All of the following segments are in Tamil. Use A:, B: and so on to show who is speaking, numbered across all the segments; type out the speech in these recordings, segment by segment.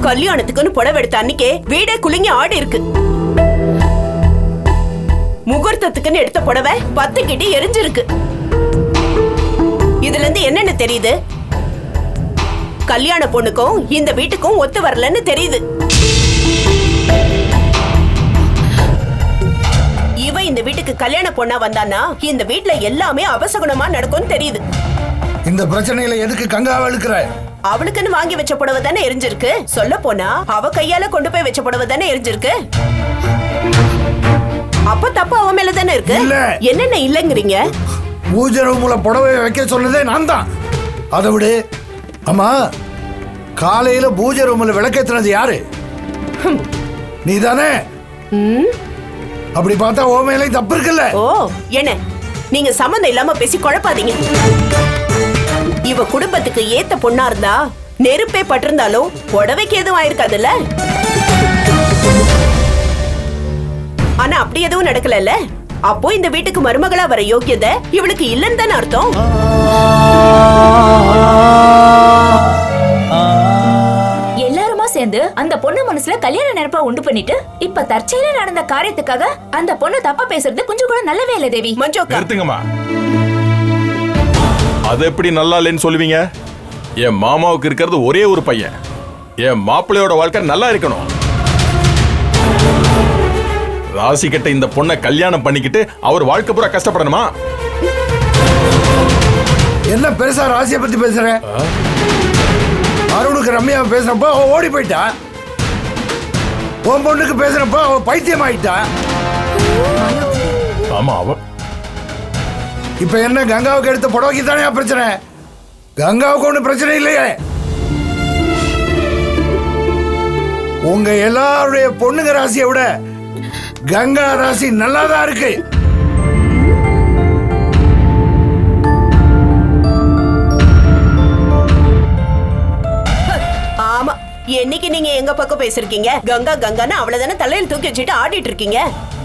A: கல்யாணத்துக்குன்னு புடவை எடுத்த அன்னைக்கே வீடே குலுங்கி ஆடி இருக்கு. முகூர்த்தத்துக்குன்னு எடுத்த புடவை 10 கிட்ட எரிஞ்சிருக்கு. இதுல இருந்து என்னன்னு தெரியுது? கல்யாண பொண்ணுக்கும் இந்த வீட்டுக்கும் ஒத்து வரலன்னு தெரியுது. இவ இந்த வீட்டுக்கு கல்யாண பொண்ணா வந்தானா இந்த வீட்டுல எல்லாமே அபசகுணமா நடக்கும்னு தெரியுது.
B: இந்த பிரச்சனையில எதுக்கு கங்காவை இழுக்கிற?
A: அவளுக்குன்னு வாங்கி வச்ச புடவை தானே எரிஞ்சிருக்கு. சொல்ல போனா அவ கையால கொண்டு போய் வச்ச புடவை தானே எரிஞ்சிருக்கு. அப்ப தப்பு அவ மேல தானே இருக்கு. என்னென்ன இல்லங்கிறீங்க?
B: பூஜை ரூம்ல புடவை வைக்க சொன்னதே நான் தான். அதை விடு. அம்மா, காலையில பூஜை ரூம்ல விளக்கேத்துனது யாரு? நீ தானே? அப்படி பார்த்தா ஓ மேலே தப்பு இருக்குல்ல?
A: ஓ, என்ன நீங்க சம்மந்தம் இல்லாம பேசி குழப்பாதீங்க. இவ குடும்பத்துக்கு ஏத்த பொண்ணா இருந்தா நெருப்பே பட்டிருந்தாலும் புடவைக்கு எதுவும் ஆயிருக்காதுல்ல. ஆனா அப்படி எதுவும் நடக்கல. அப்போ இந்த வீட்டுக்கு மருமகளா வர யோக்கியதை இவளுக்கு இல்லன்னு தானே அர்த்தம்.
C: எல்லாருமா சேர்ந்து அந்த பொண்ணு மனசுல கல்யாண நினைப்பா உண்டு பண்ணிட்டு இப்ப தற்செயலா நடந்த காரியத்துக்காக அந்த பொண்ணு தப்பா பேசுறது கொஞ்சம் கூட நல்லவே இல்ல தேவி.
D: நிறுத்துங்கம்மா. அது எப்படி நல்லா இல்லைன்னு சொல்லுவீங்க? என் மாமாவுக்கு இருக்கிறது ஒரே ஒரு பையன். என் மாப்பிள்ளையோட வாழ்க்கை நல்லா இருக்கணும். ராசி கிட்ட இந்த பொண்ணை கல்யாணம் பண்ணிக்கிட்டு அவர் வாழ்க்கை பூரா கஷ்டப்படணுமா?
B: என்ன பெருசா ராசியை பத்தி பேசுற? அருணுக்கு ரம்யா பேசுறப்ப அவ ஓடி போயிட்டா. உன் பொண்ணுக்கு பேசுறப்ப அவ பைத்தியம் ஆயிட்டா.
D: ஆமா, அவ
B: இப்ப என்ன கங்காவுக்கு எடுத்த புடவைக்கு தானே பிரச்சனை? கங்காவுக்கு ஒண்ணு பிரச்சனை இல்லையே. உங்க எல்லாருடைய பொண்ணுங்க ராசியை விட கங்கா ராசி நல்லாதான் இருக்கு.
A: ஆமா, என்னைக்கு நீங்க எங்க பக்கம் பேசிருக்கீங்க? கங்கா கங்கான்னு அவ்வளவுதானே தலையில தூக்கி வச்சுட்டு ஆடிட்டு இருக்கீங்க.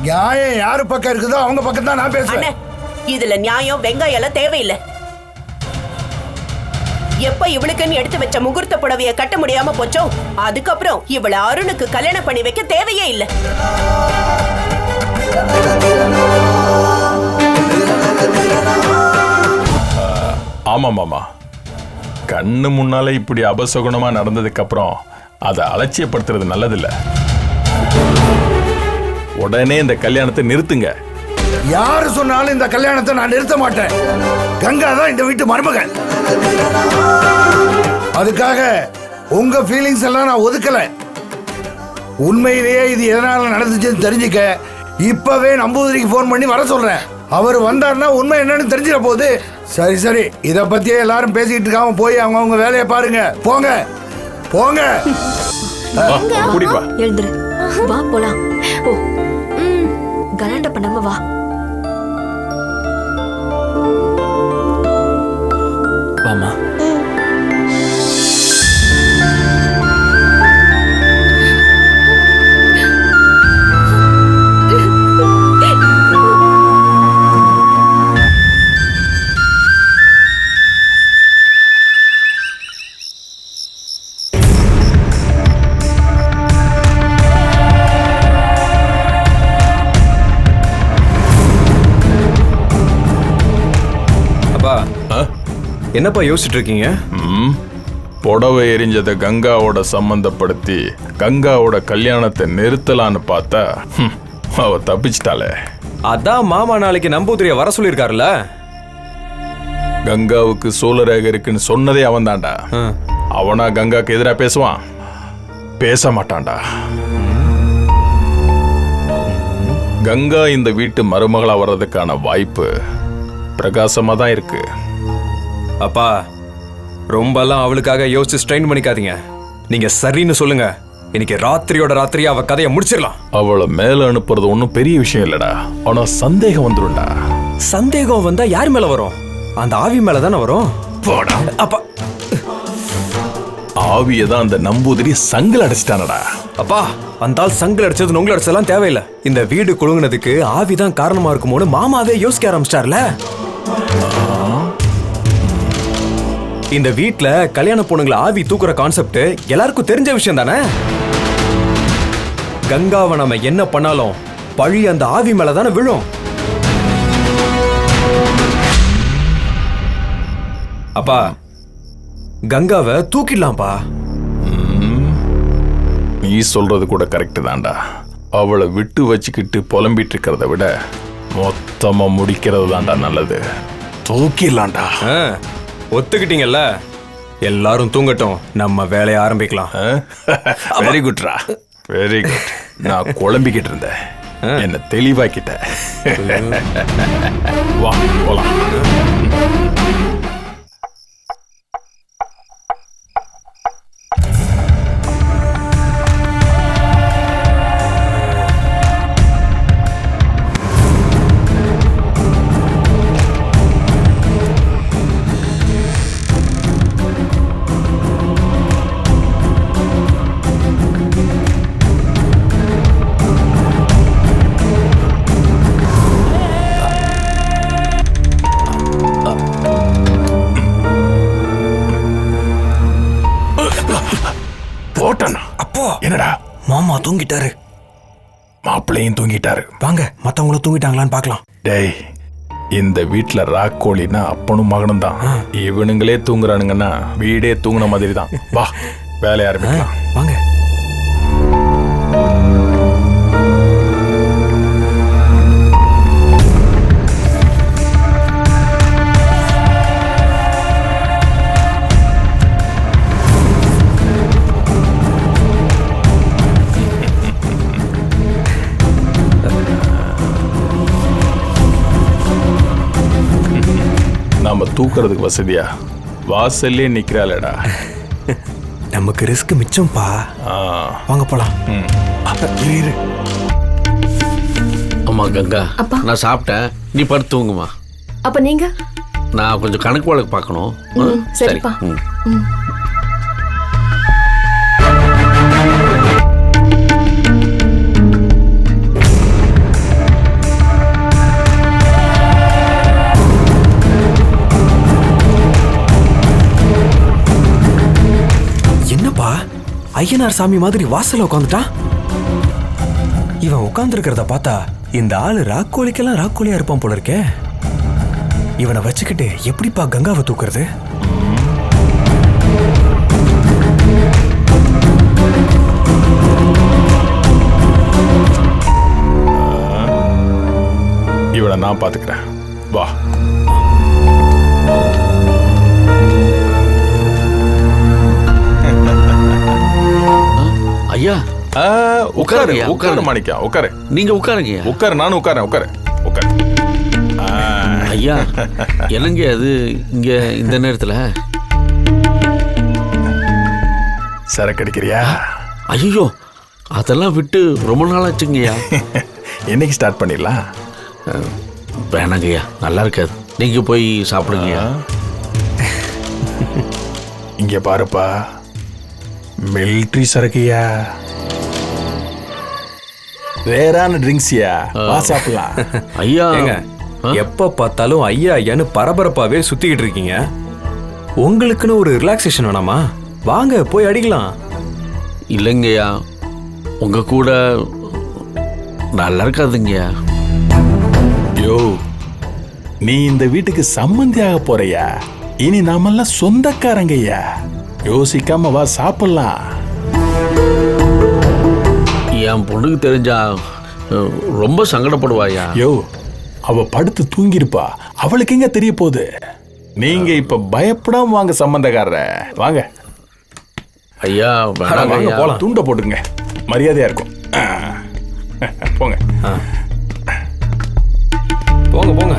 B: நியாயம் யாரு பக்கம் இருக்குதோ அவங்க பக்கம் தான் நான் பேசுறேன்.
A: இதுல நியாயம் வெங்காயம் எல்லாம் தேவையில்லை. எப்ப இவளுக்குன்னு எடுத்து வச்ச முகூர்த்த புடவைய கட்ட முடியாம போச்சோ அதுக்கப்புறம் இவள அருணுக்கு கல்யாணம் பண்ணி வைக்க தேவையே இல்லை.
D: ஆமா மாமா, கண்ணு முன்னால இப்படி அபசகுணமா நடந்ததுக்கு அப்புறம் அதை அலட்சியப்படுத்துறது நல்லதில்ல. உடனே இந்த கல்யாணத்தை நிறுத்துங்க.
B: யாரு சொன்னாலும் இந்த கல்யாணத்தை நான் நிறுத்த மாட்டேன். கங்கா தான் இந்த வீட்டு மருமகள். அதுக்காக உங்க ஃபீலிங்ஸ் எல்லாம் நான் ஒதுக்கல. உண்மையிலேயே இது எதனால நடந்துச்சுன்னு தெரிஞ்சுக்க இப்பவே நம்பூதிரிக்கு போன் பண்ணி வர சொல்றேன். அவர் வந்தாருன்னா உண்மை என்னன்னு தெரிஞ்சிட போகுது. சரி சரி, இத பத்தியே எல்லாரும் பேசிக்கிட்டு இருக்காம போய் அவங்க வேலையை பாருங்க. போங்க போங்க.
C: எழுந்துரு, வா போலாம். ஓ, கலாண்ட பண்ணாம வா.
E: வாமா. என்னப்பா யோசிச்சுட்டு இருக்கீங்க?
D: புடவை எரிஞ்சதை கங்காவோட சம்பந்தப்படுத்தி கங்காவோட கல்யாணத்தை நிறுத்தலான்னு பார்த்தா அவ தப்பிச்சிட்டாளே.
E: அதான் மாமா நாளைக்கு நம்பூதிரிய வர சொல்லியிருக்காருல்ல.
D: கங்காவுக்கு சூழரேக இருக்குன்னு சொன்னதே அவன் தான்டா. அவனா கங்காக்கு எதிராக பேசுவான்? பேச மாட்டான்டா. கங்கா இந்த வீட்டு மருமகளா வர்றதுக்கான வாய்ப்பு பிரகாசமா தான் இருக்கு.
E: அப்பா, ரொம்பலாம் அவளுக்காக யோசிச்சு ஸ்ட்ரெயின் பண்ணிக்காதீங்க. நீங்க சரின்னு சொல்லுங்க. இன்னைக்கு ராத்திரியோட ராத்திரி அவ கதையை முடிச்சிடலாம்.
D: அவளை மேல அனுப்புறது ஒன்றும் பெரிய விஷயம் இல்லடா. ஆனா சந்தேகம் வந்துரும்டா.
E: சந்தேகம் வந்தா யார் மேல வரும்? அந்த ஆவி மேல தானே வரும்.
D: போடா.
E: அப்பா,
D: ஆவியதான் அந்த நம்பூதிரி சங்கில் அடைச்சிட்டானடா.
E: அப்பா, அந்த ஆள் சங்கில் அடிச்சது நொங்கல் அடிச்சதெல்லாம் தேவையில்லை. இந்த வீடு குலுங்குனதுக்கு ஆவிதான் காரணமா இருக்குமோன்னு மாமாவே யோசிக்க ஆரம்பிச்சிட்டார்ல. இந்த வீட்ல கல்யாண பொண்ணுங்களை ஆவி தூக்குற கான்செப்ட் எல்லாருக்கும் தெரிஞ்ச விஷயம் தானே. கங்காவை நம்ம என்ன பண்ணாலும் பழி அந்த ஆவி மேல தானே விழும். அப்பா, கங்காவை தூக்கிடலாம்ப்பா.
D: நீ சொல்றது கூட கரெக்ட் தான்டா. அவளை விட்டு வச்சுக்கிட்டு புலம்பிட்டு இருக்கிறத விட மொத்தமா முடிக்கிறது தான்டா நல்லது. தூக்கிடலாம்டா.
E: ஒத்துக்கிட்டீங்கல்ல, எல்லாரும் தூங்கட்டும், நம்ம வேலையை ஆரம்பிக்கலாம்.
D: வெரி குட்ரா, வெரி குட். நான் குழம்பிக்கிட்டு இருந்தேன், என்ன தெளிவாக்கிட்ட. வா போலாம்.
E: அப்போ
D: என்னடா,
E: மாமா தூங்கிட்டாரு,
D: மாப்பிள்ளையும் தூங்கிட்டாரு.
E: வாங்க மத்தவங்களும் தூங்கிட்டாங்களான்னு பார்க்கலாம்.
D: டேய், இந்த வீட்டுல ராக்கோழினா அப்பனும் மகனும் தான். இவனுங்களே தூங்குறானுங்கன்னா வீடே தூங்குன மாதிரி தான். வா வேலைய ஆரம்பிக்கலாம்.
E: வாங்க.
D: நாம தூக்குறதுக்கு வசதியா வாசல்லே நிக்கிறாளடா.
E: நமக்கு ரிஸ்க் மிச்சம்பா. வாங்க போலாம்.
D: இரு.
F: அம்மா கங்கா, நான் சாப்பிட்டேன், நீ படுத்து தூங்குமா.
A: அப்ப நீங்க?
F: நான் கொஞ்சம் கணக்கு வழக்கு பார்க்கணும்.
A: சரிப்பா.
E: என்னப்பா, ஐயனார் சாமி மாதிரி வாசல்ல உட்காந்துட்டான். இவன் உட்கார்ந்து இருக்கிறத பார்த்தா இந்த ஆளு ராக்கோழிக்கெல்லாம் ராக்கோழியா இருப்பான் போல இருக்கே. இவனை வச்சுக்கிட்டு எப்படிப்பா கங்காவை தூக்குறது?
D: இவனை நான் பாத்துக்கிறேன். வா.
F: ஐயா
D: உட்காரு, உட்காரு மாணிக்கா, உட்காரு.
F: நீங்க உட்காருங்க.
D: உட்காரு, நானும் உட்காரேன். உட்காரு, உட்காரு.
F: ஐயா, என்னங்க அது இங்க இந்த நேரத்துல?
D: சரக்கு அடிக்கிறியா?
F: ஐயோ, அதெல்லாம் விட்டு ரொம்ப நாள் ஆச்சுங்கய்யா.
D: என்னைக்கு ஸ்டார்ட் பண்ணிடலாம்?
F: வேணாங்கய்யா, நல்லா இருக்காது. நீங்க போய் சாப்பிடுங்கய்யா.
D: இங்க பாருப்பா, மிலிட்ரி சரக்குயா, வேறான ட்ரிங்க்ஸ்யா. வா சாப்பிடலாம்.
F: ஐயா,
E: எப்ப பார்த்தாலும் ஐயா ஐயான்னு பரபரப்பாவே சுத்திக்கிட்டு இருக்கீங்க. உங்களுக்குன்னு ஒரு ரிலாக்ஸேஷன் வேணாமா? வாங்க போய் அடிக்கலாம்.
F: இல்லைங்கய்யா, உங்க கூட நல்லா இருக்காதுங்கய்யா.
D: யோ, நீ இந்த வீட்டுக்கு சம்பந்தியாக போறியா? இனி நாமெல்லாம் சொந்தக்காரங்கய்யா. யோசிக்காம வா சாப்பிடலாம்.
F: என் பொண்ணுக்கு தெரிஞ்சா ரொம்ப சங்கடப்படுவாயா?
D: யோ, அவ படுத்து தூங்கிருப்பா, அவளுக்கு எங்க தெரிய போகுது? நீங்க இப்ப பயப்படாம வாங்க சம்பந்தக்காரர. வாங்க
F: ஐயா,
D: வாங்க போலாம். துண்டை போட்டுங்க, மரியாதையா இருக்கும். போங்க
E: போங்க போங்க.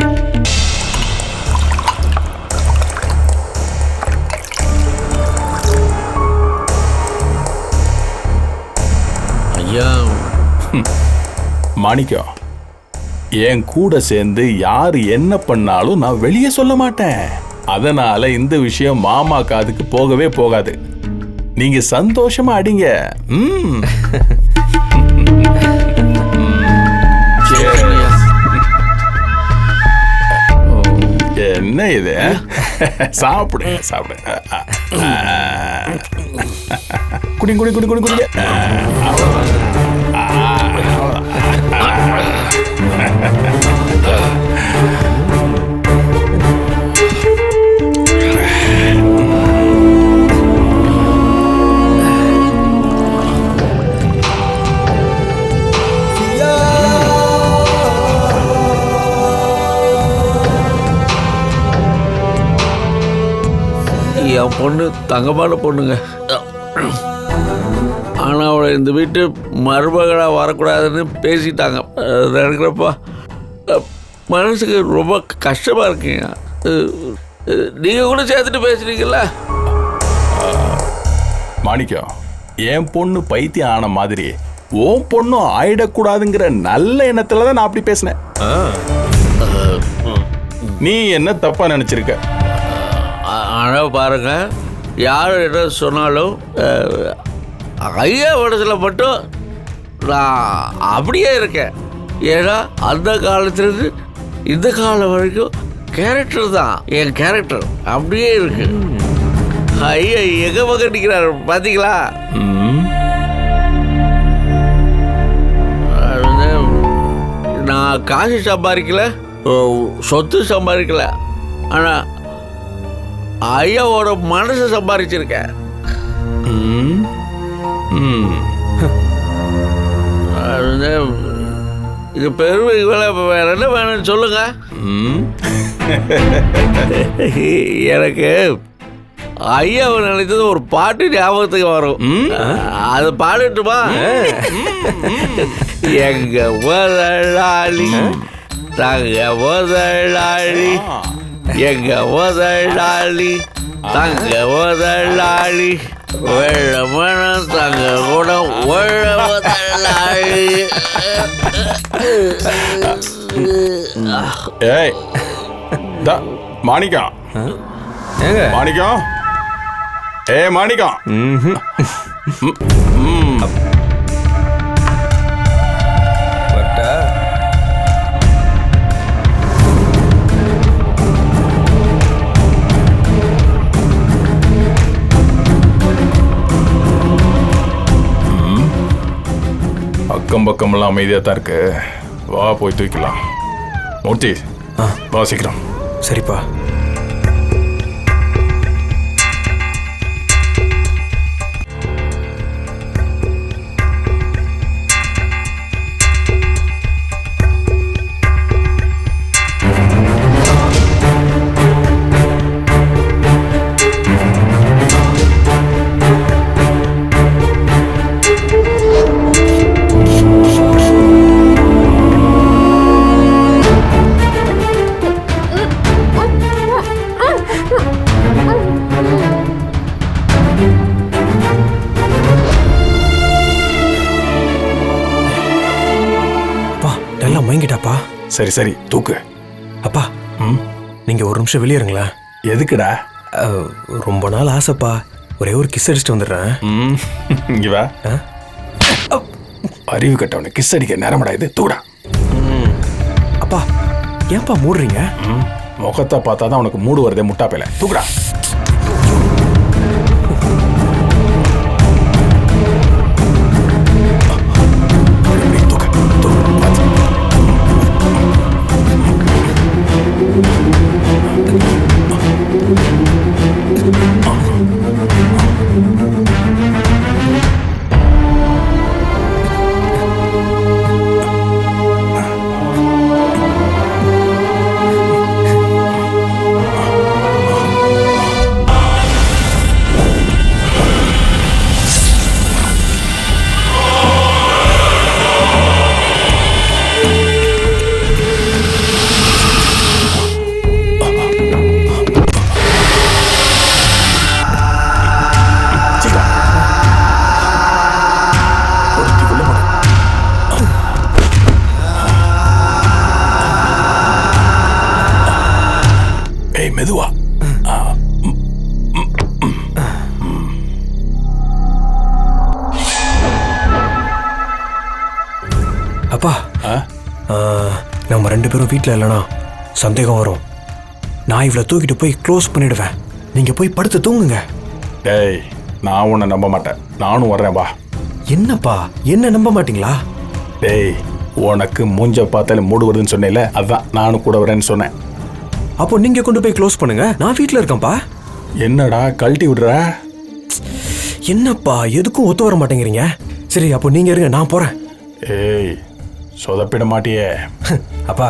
F: ஐயா,
D: மாணிக்கம், என் கூட சேர்ந்து யாரு என்ன பண்ணாலும் நான் வெளியே சொல்ல மாட்டேன். அதனால இந்த விஷயம் மாமா காதுக்கு போகவே போகாது. நீங்க சந்தோஷமா அடிங்க. என்ன இது சாப்பிடு சாப்பிடு குடி குடி குடி குடி குடி
F: என் பொண்ணு தங்கமான பொண்ணுங்க. ஆனால் அவளை இந்த வீட்டு மருமகளாக வரக்கூடாதுன்னு பேசிட்டாங்க. அது நினைக்கிறப்ப மனசுக்கு ரொம்ப கஷ்டமாக இருக்குங்க. நீங்கள் கூட சேர்த்துட்டு பேசுறீங்களா?
D: மாணிக்கம், என் பொண்ணு பைத்தியம் ஆன மாதிரி உன் பொண்ணும் ஆயிடக்கூடாதுங்கிற நல்ல எண்ணத்துல தான் நான் அப்படி பேசினேன். நீ என்ன தப்பா நினைச்சிருக்க?
F: ஆனால் பாருங்க, யார் என்ன சொன்னாலும் ஐயா மனசில் மட்டும் நான் அப்படியே இருக்கேன். ஏன்னா அந்த காலத்துலேருந்து இந்த காலம் வரைக்கும் கேரக்டர் தான் என் கேரக்டர் அப்படியே இருக்கு. ஐயா எங்க பக்கம் நிற்கிறார் பார்த்தீங்களா? நான் காசு சம்பாதிக்கல, சொத்து சம்பாதிக்கல, ஆனால் ஐயாவோட மனசை சம்பாதிச்சிருக்கேன். இது பெருமை வேற என்ன வேணும்னு சொல்லுங்க. எனக்கு ஐயாவை நினைத்தது ஒரு பாட்டு ஞாபகத்துக்கு வரும். அது பாடட்டுமா? எங்க முதலாளி தங்க முதலாளி, எங்க முதலாளி தங்க முதலாளி, வெள்ளமனம் தங்க கூட வெள்ள முதலாளி.
D: ஏய் மாணிக்கம், மாணிக்கம், ஏ மாணிக்கம், அக்கம் பக்கமெல்லாம் அமைதியா தான் இருக்கு. வா போய் தூக்கலாம். மூர்த்தி வா சீக்கிரம்.
E: சரிப்பா. மயங்கிட்டாப்பா.
D: சரி சரி தூக்கு.
E: அப்பா நீங்க ஒரு நிமிஷம் வெளியே இருங்களா?
D: எதுக்குடா?
E: ரொம்ப நாள் ஆசைப்பா, ஒரே ஒரு கிஸ் அடிச்சுட்டு வந்துடுறேன்.
D: இங்க வா. அறிவு கட்டவனு கிஸ் அடிக்க நேரமடா இது. தூடா.
E: அப்பா ஏன்பா மூடுறீங்க?
D: முகத்தை பார்த்தா தான் உனக்கு மூடு வருதே முட்டா பேல. தூக்குடா. மெதுவா.
E: அப்பா நம்ம ரெண்டு பேரும் வீட்டில் இல்லைனா சந்தேகம் வரும். நான் இவளை தூக்கிட்டு போய் க்ளோஸ் பண்ணிடுவேன். நீங்க போய் படுத்து தூங்குங்க.
D: டேய், நான் உன்னை நம்ப மாட்டேன். நானும் வர்றேன், வா.
E: என்னப்பா, என்ன நம்ப மாட்டீங்களா?
D: டேய், உனக்கு மூஞ்ச பார்த்தாலே மூடு வருதுன்னு சொன்னேல, அதான் நானும் கூட வரேன்னு சொன்னேன்.
E: அப்போ நீங்க கொண்டு போய் க்ளோஸ் பண்ணுங்க, நான் வீட்டில் இருக்கேன்ப்பா.
D: என்னடா கழட்டி விடுற?
E: என்னப்பா, எதுக்கும் ஒத்து வர மாட்டேங்கிறீங்க. சரி, அப்போ நீங்க இருங்க, நான் போறேன்.
D: ஏய், சொதப்பிட மாட்டியே?
E: அப்பா,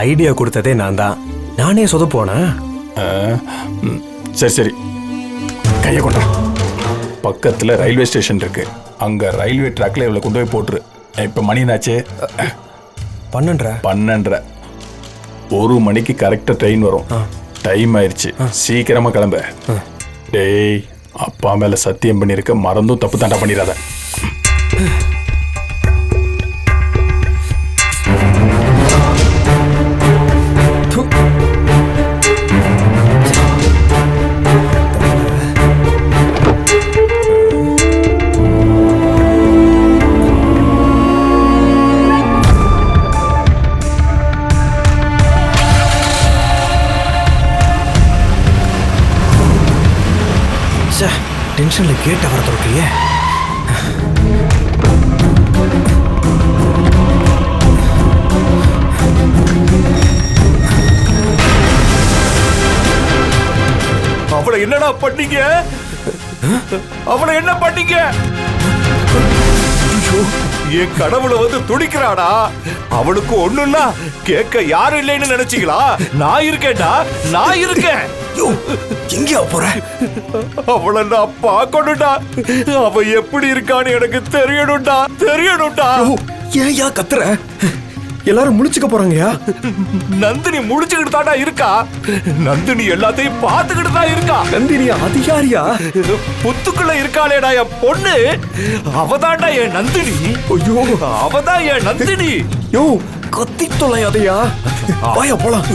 E: ஐடியா கொடுத்ததே நான் தான். நானே சொதப்போனேன்.
D: சரி சரி, கையை கொண்டா. பக்கத்தில் ரயில்வே ஸ்டேஷன் இருக்கு, அங்கே ரயில்வே ட்ராக்ல இவ்வளோ கொண்டு போய் போட்டுரு. இப்போ மணி என்னாச்சு? 12:30. 1 மணிக்கு கரெக்டாக ட்ரெயின் வரும். டைம் ஆயிடுச்சு, சீக்கிரமா கிளம்ப. டேய், அப்பா மேல சத்தியம் பண்ணிருக்க, மறந்தும் தப்பு தாண்டா பண்ணிடாத.
E: டென்ஷன்ல கேட்ட வர தொலைக்கலையே.
G: அவளை என்னடா பண்ணீங்க? அவளை என்ன பண்ணீங்க? என் கடவுளை வந்து துடிக்கிறாடா. அவளுக்கு ஒண்ணுன்னா கேட்க யாரும் இல்லைன்னு நினைச்சீங்களா? நான் இருக்கேன்டா, நான் இருக்கேன்.
E: எங்கயா போற?
G: அவளை நான் பார்க்கணும்டா. அவ எப்படி இருக்கான்னு எனக்கு தெரியணும்டா, தெரியணும்டா.
E: ஏன்யா கத்துற? எல்லாரும் முழிச்சுக்க போறாங்கயா.
G: நந்தினி முழிச்சுக்கிட்டு தாண்டா இருக்கா. நந்தினி எல்லாத்தையும் பார்த்துக்கிட்டு தான் இருக்கா.
E: நந்தினியா? அது யாரியா?
G: புத்துக்குள்ள இருக்காளேடா என் பொண்ணு, அவதான்டா என் நந்தினி. ஐயோ, அவதான் என் நந்தினி.
E: யோ, கத்தி தொலையாதையா. வாயா போலாம்.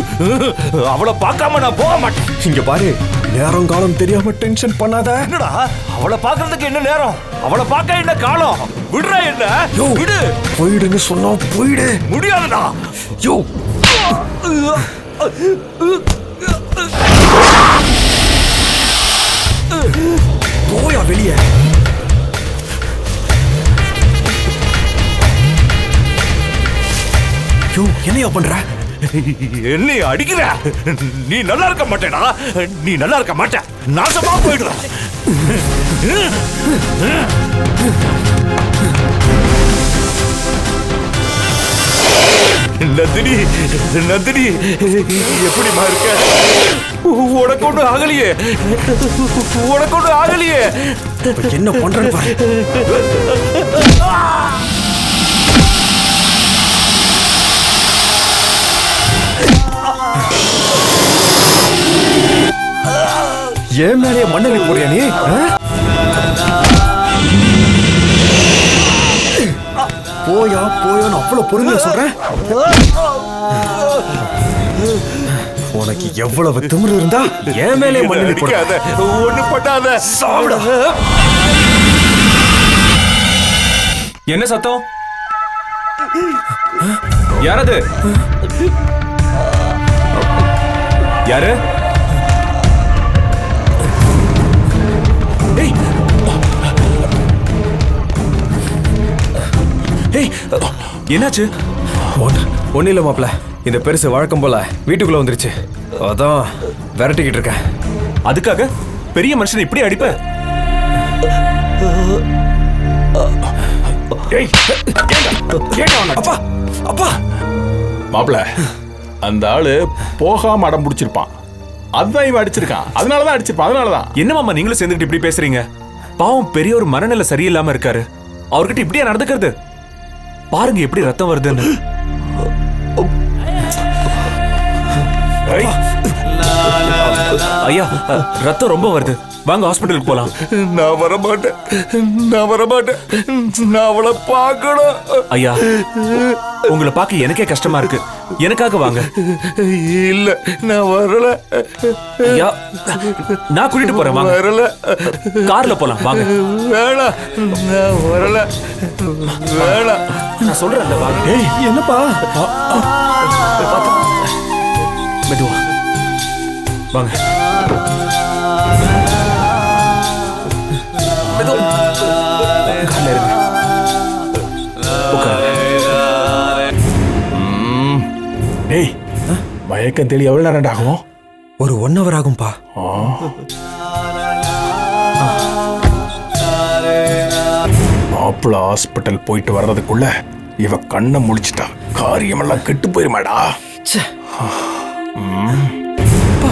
G: அவளை பார்க்காம நான் போக மாட்டேன்.
E: இங்க பாரு, நேரம் காலம் தெரியாம டென்ஷன் பண்ணாத.
G: என்னடா, அவளை பார்க்கறதுக்கு என்ன நேரம்? அவளை பார்க்க என்ன காலம்? விடுறா என்ன? விடு.
E: போயிடுன்னு சொன்னா போயிடு.
G: முடியாதுடா.
E: யோ, போயா வெளியே. யோ, என்னையா பண்ற?
G: என்னை அடிக்கிற? நீ நல்லா இருக்க மாட்டேடா. நீ நல்லா இருக்க மாட்ட. நாசமா போயிடுற. நந்தினி, நந்தினி, எப்படிமா இருக்க? உனக்கு ஒண்ணு ஆகலையே, உனக்கு ஒண்ணு ஆகலையே.
E: என்ன பண்றேன்னு பாரு. ஏன் மேலே மண்ணலி போறியா நீ? போயா போயான்னு அவ்வளவு பொறுமையா சொல்றேன். உனக்கு எவ்வளவு திமிரு இருந்தா ஏன் மேலே மண்ணலி போடாத.
G: ஒண்ணு பண்ணாத.
E: சாவுடா.
H: என்ன சத்தம்? யாரது? யாரு? என்னாச்சு?
E: ஒன்னும் இல்ல மாப்ள, இந்த பெருசு வழக்கம் போல வீட்டுக்குள்ள வந்துருச்சு. அதான் விரட்டிக்கிட்டு இருக்கேன்.
H: அதுக்காக பெரிய மனுஷன் இப்படி அடிப்ப?
E: அப்பா, அப்பா.
D: மாப்பிள, அந்த ஆளு போகாம அடம் பிடிச்சிருப்பான், அதுதான் இவன் அடிச்சிருக்கான். அதனாலதான் அடிச்சிருப்பான், அதனாலதான்.
H: என்ன மாமா நீங்களும் சேர்ந்துட்டு இப்படி பேசுறீங்க? பாவம், பெரிய ஒரு மனநிலை சரியில்லாம இருக்காரு. அவர்கிட்ட இப்படியா நடந்துக்கிறது? பாருங்க எப்படி ரத்தம் வருதுன்னு. ஐயா, ரத்தம் ரொம்ப வருது, வாங்க ஹாஸ்பிட்டலுக்கு போலாம்.
G: நான் வரமாட்டேன், நான் வரமாட்டேன். நான் அவளை பார்க்கணும்.
H: ஐயா, உங்களை பார்க்க எனக்கே கஷ்டமா இருக்கு, எனக்காக வாங்க.
G: இல்ல, நான் வரல.
H: ஐயா, நான் கூட்டிட்டு போறேன், வாங்க.
G: வரல.
H: கார்ல போலாம், வாங்க.
G: வேணாம், நான் வரல. வேணாம்,
H: நான் சொல்றேன்ல, வாங்க.
E: என்னப்பா?
H: மெதுவா. வாங்க. கால்ல இருங்க. உட்காருங்க.
D: டேய் மயக்கம் தெளி எவ்வளவு நேரம் ஆகும்?
E: ஒரு 1 hour ஆகும்பா.
D: மாப்பிள்ள ஹாஸ்பிட்டல் போயிட்டு வர்றதுக்குள்ள இவ கண்ணை முழிச்சிட்டா. காரியமெல்லாம் கெட்டு போயிருமாடா.
E: ச்சே.
D: ம்.
E: அப்பா.